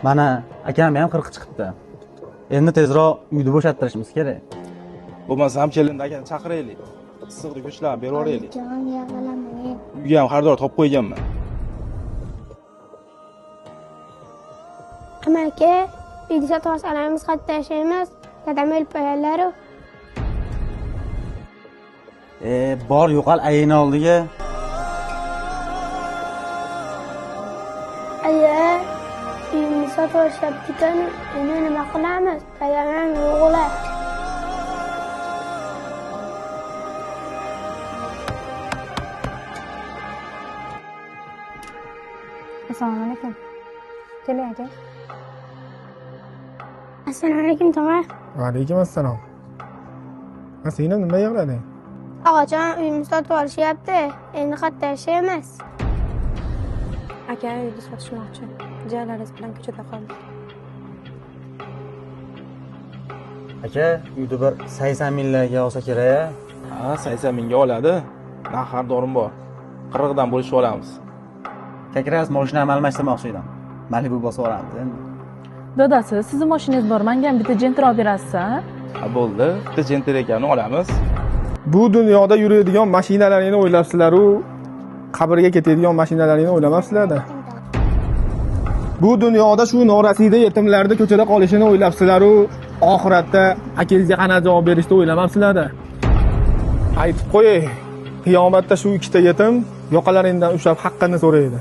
Mana akam ham 40 chiqibdi. Endi tezroq uyni bo'shattirishimiz kerak. Bo'lmasa ham kelinni akani chaqiraylik. Issiqni go'shtlarni berib yuboraylik. Jon yig'lamayman. Uyga ham xaridor topib qo'yganman. Amaki, uyni sotib olsangiz qayerda yashaymiz? Dadam o'lib qo'yarlar-ku. Bor yo'qol ayini oldiga. Aya, uyni sotib olishibdi-ku. Endi nima qilamiz? Dadam ham o'g'li. Assalomu alaykum. Keling aka. Assalomu alaykum tog'a. Alaykum assalom. Sen nima yig'lading? Tog'ajon, uyni sotib olishyapti. Endi qayerda yashaymiz? Aka uyni sotishmoqchi. Jiyanlaringiz bilan ko'chada qoldi. Aka, uyni bir 80 minglarga olsa kerak. Ha, 80 mingga oladi. Narx xaridorim bor. 40 dan bo'lishib olamiz. Kakras mashinani almashtirmoqchi edim. Malibu bosib olamiz endi. Dadasi, sizni mashinangiz bor, menga ham bitta Gentra olib berasiz-a? Ha, bo'ldi. Bitta Gentra ekanini olamiz. Bu dunyoda yuradigan mashinalaringni o'ylabsizlar-u, qabrga ketadigan mashinalaringni o'ylamabsizlar-da. Bu dunyoda shu norasida yetimlarda ko'chada qolishini o'ylabsizlar-u, oxiratda akangizga qanaqa javob berishni o'ylamabsizlar-da. Aytib qo'yay, qiyomatda shu ikkita yetim yoqalaringdan ushlab haqqini so'raydi.